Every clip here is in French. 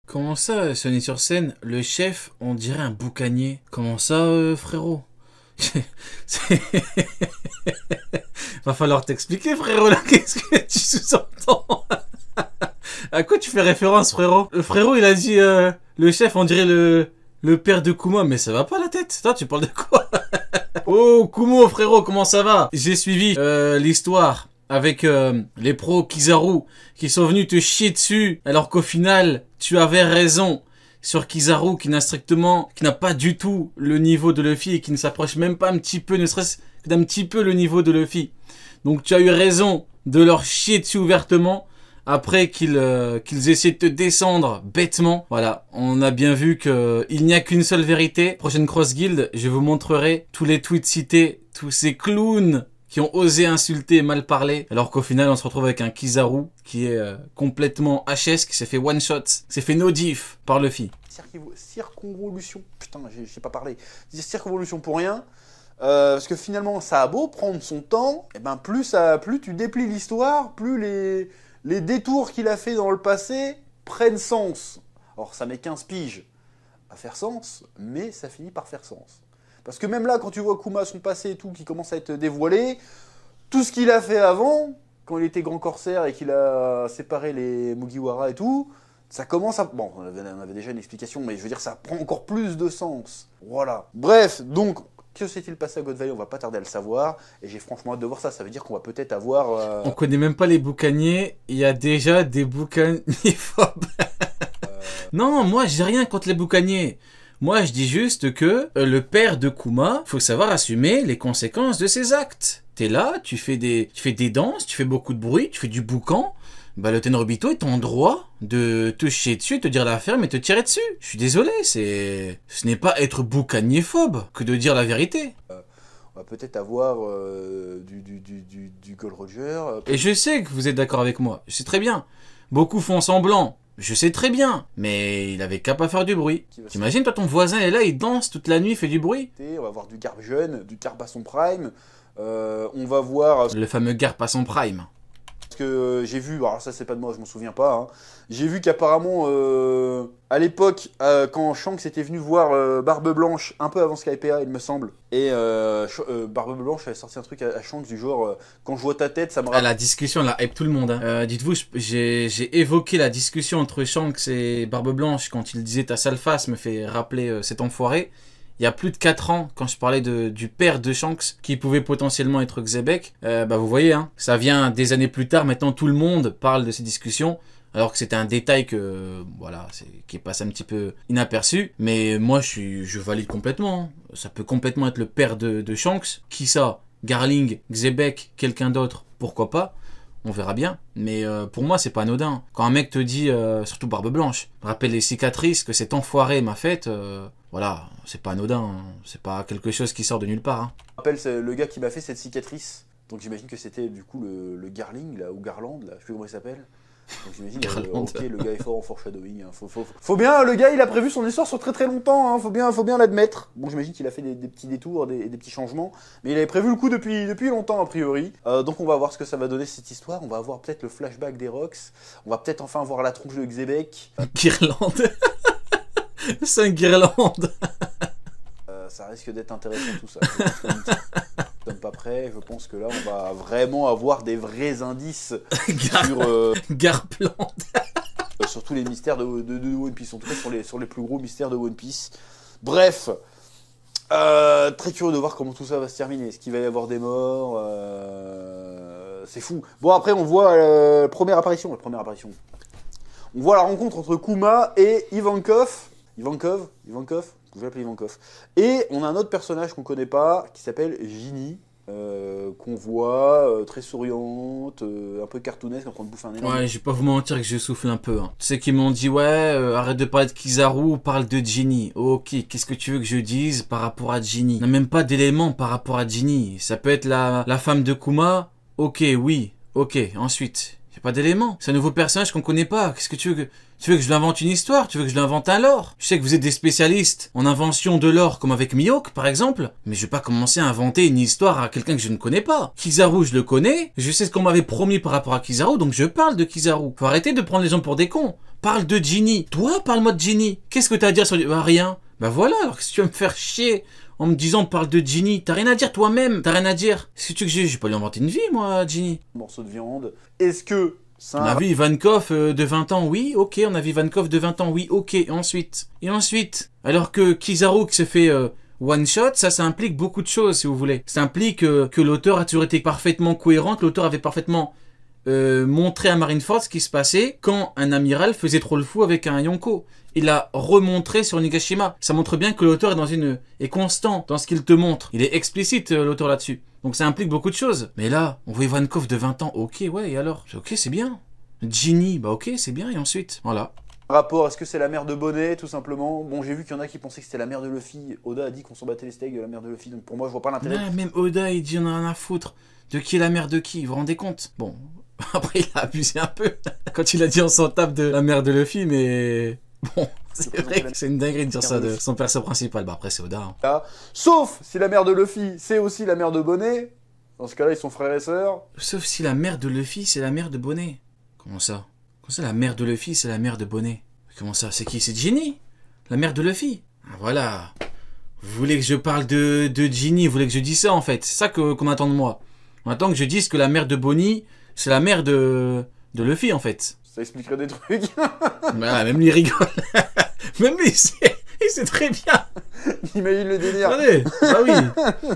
Comment ça, Sony sur scène, le chef, on dirait un boucanier. Comment ça, frérot? C'est- Va falloir t'expliquer, frérot, là, qu'est-ce que tu sous-entends? À quoi tu fais référence, frérot? Le frérot, il a dit, le chef, on dirait le père de Kuma, mais ça va pas la tête? Toi, tu parles de quoi? Oh, Kumo, frérot, comment ça va? J'ai suivi l'histoire avec les pros Kizaru qui sont venus te chier dessus, alors qu'au final, tu avais raison sur Kizaru qui n'a pas du tout le niveau de Luffy et qui ne s'approche même pas un petit peu, ne serait-ce que d'un petit peu le niveau de Luffy. Donc tu as eu raison de leur chier dessus ouvertement après qu'ils essaient de te descendre bêtement. Voilà, on a bien vu qu'il n'y a qu'une seule vérité. Prochaine Cross Guild, je vous montrerai tous les tweets cités, tous ces clowns qui ont osé insulter et mal parler, alors qu'au final on se retrouve avec un Kizaru qui est complètement HS, qui s'est fait one shot, qui s'est fait no diff par Luffy. Circonvolution, putain, j'ai pas parlé. Circonvolution pour rien. Parce que finalement, ça a beau prendre son temps, et ben plus tu déplies l'histoire, plus les détours qu'il a fait dans le passé prennent sens. Alors ça met 15 piges à faire sens, mais ça finit par faire sens. Parce que même là, quand tu vois Kuma, son passé et tout, qui commence à être dévoilé, tout ce qu'il a fait avant, quand il était grand corsaire et qu'il a séparé les Mugiwara et tout, ça commence à... Bon, on avait déjà une explication, mais je veux dire, ça prend encore plus de sens. Voilà. Bref, donc... Que s'est-il passé à God Valley? On va pas tarder à le savoir. Et j'ai franchement hâte de voir ça. Ça veut dire qu'on va peut-être avoir... On connaît même pas les boucaniers. Il y a déjà des boucaniers-phobes. Non, moi j'ai rien contre les boucaniers. Moi je dis juste que le père de Kuma, faut savoir assumer les conséquences de ses actes. T'es là, tu fais des danses, tu fais beaucoup de bruit, tu fais du boucan. Bah le Tenrobito est en droit de te chier dessus, te dire la ferme et te tirer dessus. Je suis désolé, ce n'est pas être boucanier-phobe que de dire la vérité. On va peut-être avoir du Gold Roger. Et je sais que vous êtes d'accord avec moi, je sais très bien. Beaucoup font semblant, je sais très bien. Mais il avait qu'à pas faire du bruit. T'imagines, toi ton voisin est là, il danse toute la nuit, il fait du bruit. On va voir du Garp jeune, du Garp à son prime. On va voir... Le fameux Garp à son prime. Parce que j'ai vu, alors ça c'est pas de moi, je m'en souviens pas, hein. J'ai vu qu'apparemment, à l'époque, quand Shanks était venu voir Barbe Blanche, un peu avant Skypiea il me semble, et Barbe Blanche avait sorti un truc à Shanks du genre, quand je vois ta tête, ça me rappelle... La discussion, elle a hype tout le monde. Hein. Dites-vous, j'ai évoqué la discussion entre Shanks et Barbe Blanche quand il disait ta sale face me fait rappeler cet enfoiré. Il y a plus de 4 ans, quand je parlais du père de Shanks, qui pouvait potentiellement être Xebec, bah vous voyez, hein, ça vient des années plus tard, maintenant tout le monde parle de ces discussions, alors que c'était un détail voilà, qui passe un petit peu inaperçu, mais moi je valide complètement, hein. Ça peut complètement être le père de Shanks, qui ça, Garling, Xebec, quelqu'un d'autre, pourquoi pas, on verra bien, mais pour moi c'est pas anodin. Quand un mec te dit, surtout Barbe Blanche, rappelle les cicatrices que cet enfoiré m'a faites, voilà, c'est pas anodin, hein. C'est pas quelque chose qui sort de nulle part. Hein. Je rappelle, c'est le gars qui m'a fait cette cicatrice, donc j'imagine que c'était du coup le Garling, là, ou Garland, là, je sais plus comment il s'appelle. Donc j'imagine, ok, le gars est fort en foreshadowing, hein. Faut bien, le gars il a prévu son histoire sur très très longtemps, hein. Faut bien l'admettre. Bon, j'imagine qu'il a fait des petits détours, des petits changements, mais il avait prévu le coup depuis longtemps a priori. Donc on va voir ce que ça va donner cette histoire, on va avoir peut-être le flashback des Rocks, on va peut-être enfin voir la tronche de Xebec. Guirlande. C'est un guirlande. Ça risque d'être intéressant tout ça. Je ne sommes pas prêts, je pense que là on va vraiment avoir des vrais indices sur... Garplande. Sur tous les mystères de One Piece, en tout cas sur les plus gros mystères de One Piece. Bref, très curieux de voir comment tout ça va se terminer. Est-ce qu'il va y avoir des morts? C'est fou. Bon, après on voit la première apparition. On voit la rencontre entre Kuma et Ivankov. Ivankov, je vais l'appeler Ivankov. Et on a un autre personnage qu'on connaît pas, qui s'appelle Ginny, qu'on voit très souriante, un peu cartoonesque, en train de bouffer un énorme... Ouais, je vais pas vous mentir que je souffle un peu. Hein. Tu sais qu'ils m'ont dit, ouais, arrête de parler de Kizaru, parle de Ginny. Ok, qu'est-ce que tu veux que je dise par rapport à Ginny? On n'a même pas d'éléments par rapport à Ginny. Ça peut être la femme de Kuma. Ok, oui, ok, ensuite... Pas d'éléments. C'est un nouveau personnage qu'on connaît pas. Qu'est-ce que tu veux que... Tu veux que je lui invente une histoire? Tu veux que je lui invente un lore? Je sais que vous êtes des spécialistes en invention de lore, comme avec Mihawk, par exemple. Mais je vais pas commencer à inventer une histoire à quelqu'un que je ne connais pas. Kizaru, je le connais. Je sais ce qu'on m'avait promis par rapport à Kizaru, donc je parle de Kizaru. Faut arrêter de prendre les gens pour des cons. Parle de Ginny. Toi, parle-moi de Ginny. Qu'est-ce que t'as à dire sur... Bah, rien. Bah voilà, alors que si tu vas me faire chier en me disant parle de Ginny, t'as rien à dire toi-même. T'as rien à dire. Qu'est-ce que tu veux que j'ai? J'ai pas lui inventer une vie, moi, Ginny. Morceau de viande. Est-ce que ça... On a vu Ivankov de 20 ans, oui, ok. On a vu Ivankov de 20 ans, oui, ok. Et ensuite, alors que Kizaru qui se fait one shot, ça implique beaucoup de choses, si vous voulez. Ça implique que l'auteur a toujours été parfaitement cohérent, que l'auteur avait parfaitement montré à Marineford ce qui se passait quand un amiral faisait trop le fou avec un Yonko. Il a remontré sur Nigashima. Ça montre bien que l'auteur est constant dans ce qu'il te montre. Il est explicite, l'auteur là-dessus. Donc ça implique beaucoup de choses. Mais là, on voit Ivankov de 20 ans. Ok, ouais, et alors? Ok, c'est bien. Ginny, bah ok, c'est bien, et ensuite, voilà. Rapport, est-ce que c'est la mère de Bonnet, tout simplement? Bon, j'ai vu qu'il y en a qui pensaient que c'était la mère de Luffy. Oda a dit qu'on s'en battait les steaks de la mère de Luffy, donc pour moi, je vois pas l'intérêt. Ouais, même Oda, il dit on a rien à foutre. De qui est la mère de qui? Vous vous rendez compte? Bon, après, il a abusé un peu quand il a dit on s'en tape de la mère de Luffy, mais... Bon, c'est vrai que c'est une dinguerie de dire ça de son perso principal. Bah après, c'est Oda. Hein. Ah. Sauf si la mère de Luffy, c'est aussi la mère de Bonnet. Dans ce cas-là, ils sont frères et sœurs. Sauf si la mère de Luffy, c'est la mère de Bonnet. Comment ça? Comment ça, la mère de Luffy, c'est la mère de Bonnet? Comment ça? C'est qui? C'est Ginny? La mère de Luffy? Ah, voilà. Vous voulez que je parle de Ginny? Vous voulez que je dise ça, en fait? C'est ça qu'on attend de moi. On attend que je dise que la mère de Bonnie, c'est la mère de Luffy, en fait. Ça expliquerait des trucs. Bah, même lui rigole. Même lui, il sait très bien. Imagine le délire. Allez, bah oui.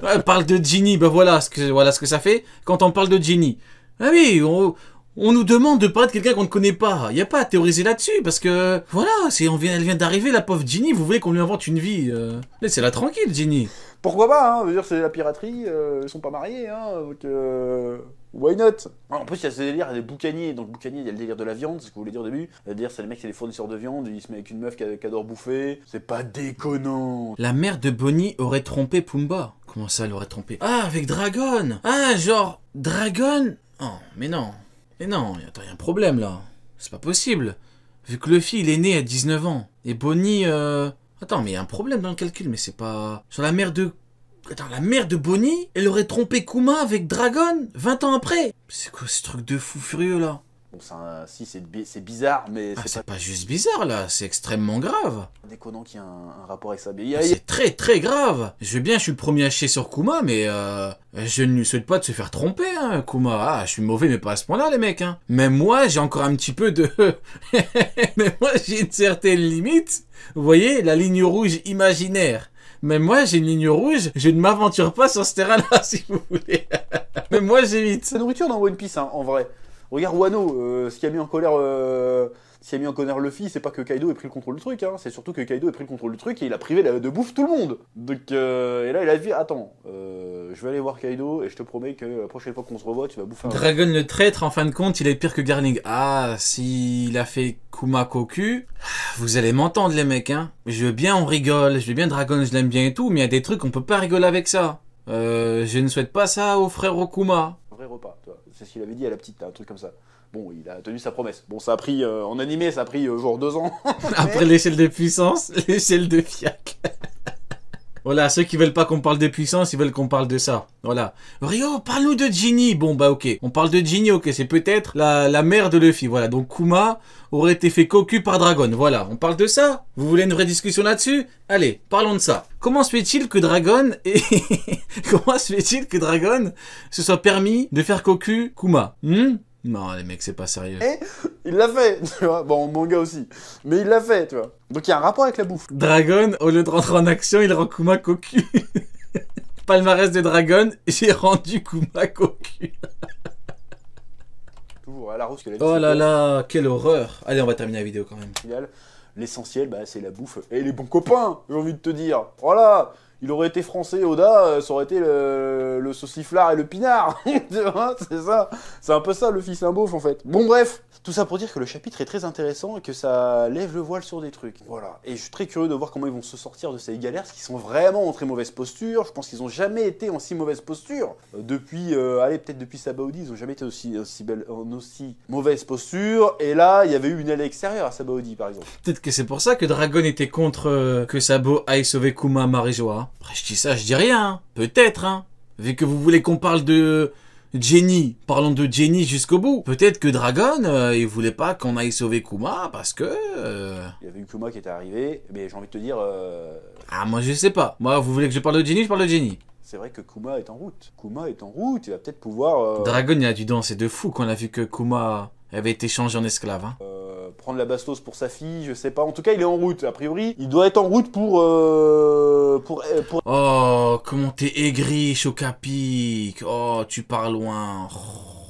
Ouais, parle de Ginny, bah voilà ce que ça fait quand on parle de Ginny. Ah oui, on nous demande de parler de quelqu'un qu'on ne connaît pas. Il n'y a pas à théoriser là-dessus, parce que, voilà, elle vient d'arriver, la pauvre Ginny, vous voulez qu'on lui invente une vie. Laissez-la tranquille, Ginny. Pourquoi pas, hein? Je veux dire, c'est la piraterie, ils sont pas mariés, hein, donc why not? En plus, il y a ce délire, il y a des boucaniers, donc boucaniers, il y a le délire de la viande, c'est ce que vous voulez dire au début. Le délire, c'est les mecs, c'est des fournisseurs de viande, ils se mettent avec une meuf qui adore bouffer, c'est pas déconnant. La mère de Bonnie aurait trompé Pumba. Comment ça, elle aurait trompé? Ah, avec Dragon. Ah, genre, Dragon? Oh, mais non. Mais non, attends, il y a un problème, là. C'est pas possible. Vu que Luffy, il est né à 19 ans. Et Bonnie, Attends, mais il y a un problème dans le calcul, mais c'est pas... Sur la mère de... Attends, la mère de Bonnie, elle aurait trompé Kuma avec Dragon 20 ans après. C'est quoi ce truc de fou furieux, là? Bon, si, c'est bizarre, mais c'est pas juste bizarre, là. C'est extrêmement grave. Déconnant qu'il y ait un rapport avec ça. C'est très, très grave. Je veux bien, je suis le premier à chier sur Kuma, mais je ne lui souhaite pas de se faire tromper, hein, Kuma. Ah, je suis mauvais, mais pas à ce point-là, les mecs, hein. Même moi, j'ai encore un petit peu de... Même moi, j'ai une certaine limite. Vous voyez, la ligne rouge imaginaire. Même moi, j'ai une ligne rouge, je ne m'aventure pas sur ce terrain-là, si vous voulez. Même moi, j'évite. La nourriture dans One Piece, hein, en vrai. Regarde Wano, ce qui a mis en colère Luffy, c'est pas que Kaido ait pris le contrôle du truc, hein, c'est surtout que Kaido ait pris le contrôle du truc et il a privé de bouffe tout le monde. Donc, et là, il a dit, attends, je vais aller voir Kaido et je te promets que la prochaine fois qu'on se revoit, tu vas bouffer un... Dragon le traître, en fin de compte, il est pire que Garling. Ah, s'il a fait Kuma Koku, vous allez m'entendre, les mecs, hein. Je veux bien, on rigole, je veux bien Dragon, je l'aime bien et tout, mais il y a des trucs, on peut pas rigoler avec ça. Je ne souhaite pas ça au frère Okuma. Vrai repas, tu vois. C'est ce qu'il avait dit à la petite, un truc comme ça. Bon, il a tenu sa promesse. Bon, ça a pris, en animé, ça a pris genre 2 ans. Après l'échelle de puissance, l'échelle de fiac. Voilà, ceux qui veulent pas qu'on parle de puissance, ils veulent qu'on parle de ça. Voilà. Rio, parle-nous de Ginny. Bon, bah ok. On parle de Ginny, ok. C'est peut-être la mère de Luffy. Voilà. Donc Kuma aurait été fait cocu par Dragon. Voilà. On parle de ça. Vous voulez une vraie discussion là-dessus? Allez, parlons de ça. Comment se fait-il que Dragon se soit permis de faire cocu Kuma? Non, les mecs, c'est pas sérieux. Et il l'a fait, tu vois. Bon, en manga aussi. Mais il l'a fait, tu vois. Donc il y a un rapport avec la bouffe. Dragon, au lieu de rentrer en action, il rend Kuma cocu. Palmarès de Dragon, j'ai rendu Kuma cocu. Toujours à la rousse que la vie. Oh là là, quelle horreur. Allez, on va terminer la vidéo quand même. L'essentiel, bah, c'est la bouffe et les bons copains, j'ai envie de te dire. Voilà. il aurait été français, Oda, ça aurait été le sauciflard et le pinard. Tu vois, c'est ça. C'est un peu ça, le fils d'un beauf, en fait. Bon, bref. Tout ça pour dire que le chapitre est très intéressant et que ça lève le voile sur des trucs. Voilà. Et je suis très curieux de voir comment ils vont se sortir de ces galères, parce qu'ils sont vraiment en très mauvaise posture. Je pense qu'ils n'ont jamais été en si mauvaise posture. Depuis, peut-être depuis Sabaody, ils n'ont jamais été en aussi mauvaise posture. Et là, il y avait eu une aile extérieure à Sabaody, par exemple. Peut-être que c'est pour ça que Dragon était contre que Sabo aille sauver Kuma à Marijoa. Après, je dis ça, je dis rien. Hein. Peut-être, hein. Vu que vous voulez qu'on parle de Jenny, parlons de Jenny jusqu'au bout. Peut-être que Dragon, il voulait pas qu'on aille sauver Kuma parce que... Il y avait eu Kuma qui était arrivé, mais j'ai envie de te dire... Ah, moi je sais pas. Moi, vous voulez que je parle de Jenny, je parle de Jenny. C'est vrai que Kuma est en route. Kuma est en route, il va peut-être pouvoir... Dragon, il a du danser de fou qu'on a vu que Kuma avait été changé en esclave. Hein. Prendre la bastos pour sa fille, je sais pas. En tout cas, il est en route. A priori, il doit être en route pour... Oh, comment t'es aigri, Chocapic. Oh, tu pars loin. Oh.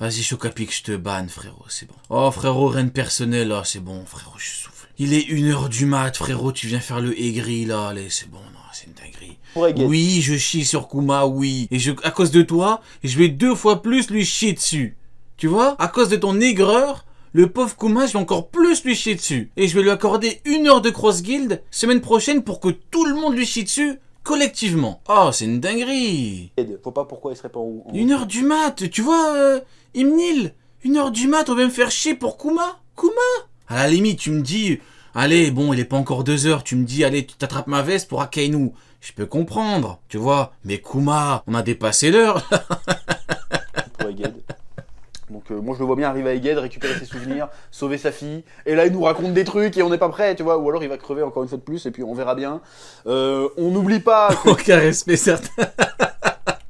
Vas-y, Chocapic, je te banne, frérot, c'est bon. Oh, frérot, reine personnelle, là, c'est bon, frérot, je souffle. Il est 1h du mat, frérot, tu viens faire le aigri, là, allez, c'est bon, non, c'est une dinguerie. Oui, je chie sur Kuma, oui. Et à cause de toi, je vais 2 fois plus lui chier dessus. Tu vois? À cause de ton aigreur, le pauvre Kuma, je vais encore plus lui chier dessus. Et je vais lui accorder 1 heure de cross guild semaine prochaine pour que tout le monde lui chie dessus collectivement. Oh, c'est une dinguerie. Faut pas pourquoi il serait pas en... 1h du mat, tu vois, Imnil, 1h du mat, on va me faire chier pour Kuma. Kuma. À la limite, tu me dis, allez, bon, il est pas encore 2h, tu me dis, allez, tu t'attrapes ma veste pour Akainu. Je peux comprendre, tu vois. Mais Kuma, on a dépassé l'heure. Pour Eged. Donc moi je le vois bien arriver à Eged, récupérer ses souvenirs, sauver sa fille, et là il nous raconte des trucs et on n'est pas prêt, tu vois, ou alors il va crever encore une fois de plus et puis on verra bien. On n'oublie pas que... Aucun respect certain.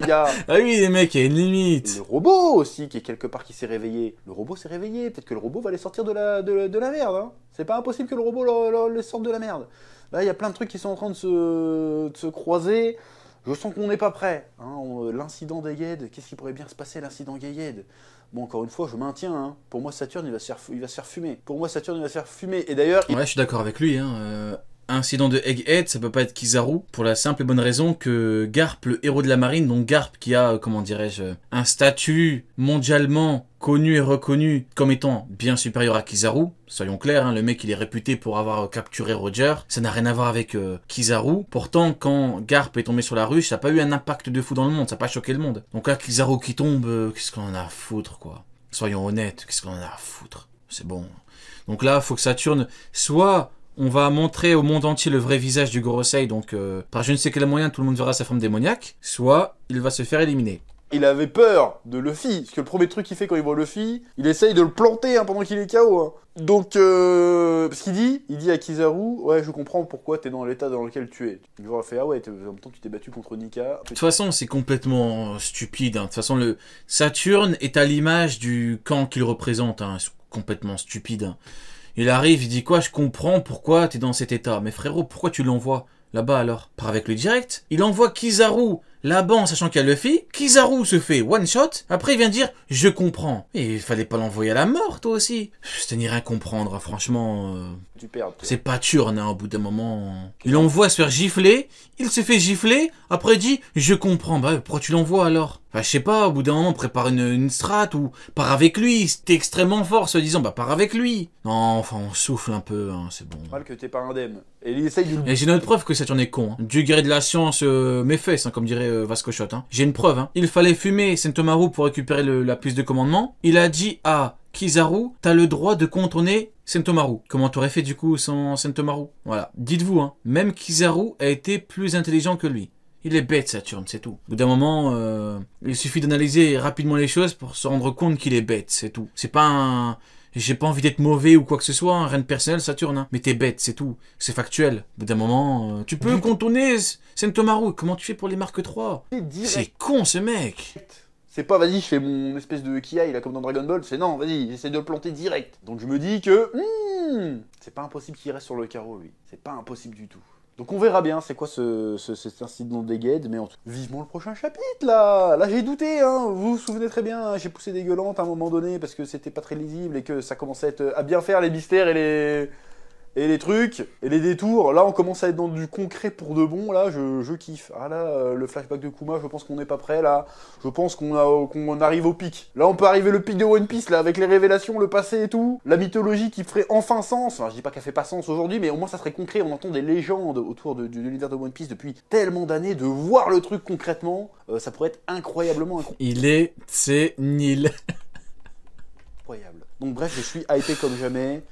Il y a... Ah oui les mecs, il y a une limite. Le robot aussi qui est quelque part qui s'est réveillé. Le robot s'est réveillé, peut-être que le robot va les sortir de la merde. Hein. C'est pas impossible que le robot les sorte de la merde. Là il y a plein de trucs qui sont en train de se croiser. Je sens qu'on n'est pas prêt. Hein. L'incident d'Eged, qu'est-ce qui pourrait bien se passer l'incident d'Eged? Bon, encore une fois, je maintiens. Hein. Pour moi, Saturne, il va se faire fumer. Pour moi, Saturne, il va se faire fumer. Et d'ailleurs... Ouais, je suis d'accord avec lui. Hein. Incident de Egghead, ça peut pas être Kizaru, pour la simple et bonne raison que Garp, le héros de la marine, donc Garp qui a, comment dirais-je, un statut mondialement connu et reconnu comme étant bien supérieur à Kizaru, soyons clairs, hein, le mec il est réputé pour avoir capturé Roger, ça n'a rien à voir avec Kizaru, pourtant quand Garp est tombé sur la ruche, ça n'a pas eu un impact de fou dans le monde, ça n'a pas choqué le monde. Donc là, Kizaru qui tombe, qu'est-ce qu'on en a à foutre quoi? Soyons honnêtes, qu'est-ce qu'on en a à foutre? C'est bon. Donc là, faut que Saturne soit... On va montrer au monde entier le vrai visage du Gorosei, donc par je ne sais quel moyen tout le monde verra sa forme démoniaque, soit il va se faire éliminer. Il avait peur de Luffy, parce que le premier truc qu'il fait quand il voit Luffy, il essaye de le planter hein, pendant qu'il est KO. Hein. Donc, parce qu'il dit à Kizaru, ouais je comprends pourquoi t'es dans l'état dans lequel tu es. Il va faire, ah ouais, en même temps tu t'es battu contre Nika. De toute façon c'est complètement stupide, hein. De toute façon le Saturne est à l'image du camp qu'il représente, hein. C'est complètement stupide. Hein. Il arrive, il dit quoi? Je comprends pourquoi t'es dans cet état. Mais frérot, pourquoi tu l'envoies là-bas alors? Part avec le direct. Il envoie Kizaru là-bas en sachant qu'il y a Luffy. Kizaru se fait one shot. Après il vient dire je comprends. Et il fallait pas l'envoyer à la mort toi aussi. Je n'ai rien comprendre, hein. Franchement. Tu perds. C'est pas turne hein, au bout d'un moment. Il l'envoie se faire gifler. Il se fait gifler. Après il dit je comprends. Bah pourquoi tu l'envoies alors? Enfin, je sais pas, au bout d'un moment, prépare une strat ou pars avec lui. Si t'es extrêmement fort, se disant, bah pars avec lui. Non, enfin, on souffle un peu, hein, c'est bon. Mal que t'es pas indemne. Et il essaye de... Et j'ai une autre preuve que Saturne est con. Hein. Dieu guéri de la science, mes fesses, hein, comme dirait Vasco Shot. Hein. J'ai une preuve. Hein. Il fallait fumer Sentomaru pour récupérer la prise de commandement. Il a dit à Kizaru, t'as le droit de contourner Sentomaru. Comment t'aurais fait du coup sans Sentomaru? Voilà. Dites-vous, hein, même Kizaru a été plus intelligent que lui. Il est bête, Saturne, c'est tout. Au bout d'un moment, il suffit d'analyser rapidement les choses pour se rendre compte qu'il est bête, c'est tout. C'est pas un... J'ai pas envie d'être mauvais ou quoi que ce soit, hein, rien de personnel, Saturne, hein. Mais t'es bête, c'est tout. C'est factuel. Au bout d'un moment, tu peux contourner Sentomaru. Comment tu fais pour les marques 3? C'est con, ce mec. C'est pas, vas-y, je fais mon espèce de Kiai, là, comme dans Dragon Ball. C'est non, vas-y, j'essaie de le planter direct. Donc je me dis que... c'est pas impossible qu'il reste sur le carreau, lui. C'est pas impossible du tout. Donc on verra bien c'est quoi cet incident d'Eged, mais vivement le prochain chapitre là. Là j'ai douté, hein. Vous vous souvenez très bien, hein, j'ai poussé des gueulantes à un moment donné parce que c'était pas très lisible et que ça commençait à bien faire les mystères et et les trucs, et les détours. Là, on commence à être dans du concret pour de bon. Là, je kiffe. Ah là, le flashback de Kuma, je pense qu'on n'est pas prêt, là. Je pense qu'on arrive au pic. Là, on peut arriver le pic de One Piece, là, avec les révélations, le passé et tout. La mythologie qui ferait enfin sens. Enfin, je dis pas qu'elle fait pas sens aujourd'hui, mais au moins ça serait concret. On entend des légendes autour de l'univers de One Piece depuis tellement d'années. De voir le truc concrètement, ça pourrait être incroyablement Il est sénile. incroyable. Donc bref, je suis hypé comme jamais.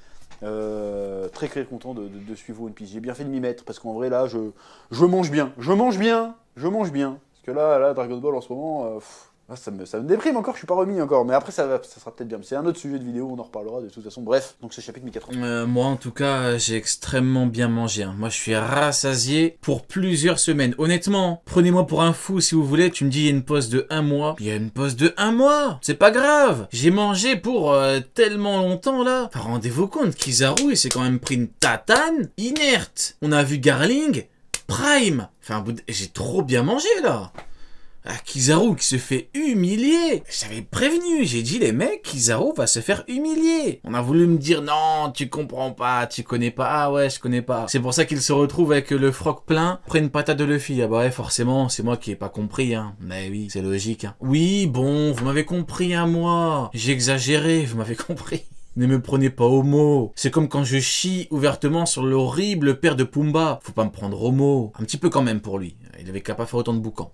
Très très content de suivre One Piece. J'ai bien fait de m'y mettre parce qu'en vrai là, je mange bien. Je mange bien. Parce que là Dragon Ball en ce moment, ça me déprime encore, je suis pas remis encore. Mais après, ça sera peut-être bien. C'est un autre sujet de vidéo, on en reparlera de toute façon. Bref, donc ce chapitre 1080. Moi, en tout cas, j'ai extrêmement bien mangé. Hein. Moi, je suis rassasié pour plusieurs semaines. Honnêtement, prenez-moi pour un fou si vous voulez. Tu me dis, il y a une pause de 1 mois. Il y a une pause de 1 mois. C'est pas grave. J'ai mangé pour tellement longtemps, là. Enfin, rendez-vous compte, Kizaru, il s'est quand même pris une tatane inerte. On a vu Garling, Prime. Enfin, j'ai trop bien mangé, là. Ah, Kizaru qui se fait humilier. J'avais prévenu, j'ai dit les mecs, Kizaru va se faire humilier. On a voulu me dire non, tu comprends pas, tu connais pas. Ah ouais, je connais pas. C'est pour ça qu'il se retrouve avec le froc plein, après une patate de Luffy. Ah bah ouais, forcément, c'est moi qui ai pas compris, hein. Mais oui, c'est logique, hein. Oui, bon, vous m'avez compris, hein, moi. J'ai exagéré, vous m'avez compris. Ne me prenez pas au mot. C'est comme quand je chie ouvertement sur l'horrible père de Pumba. Faut pas me prendre au mot. Un petit peu quand même pour lui. Il avait qu'à pas faire autant de boucan.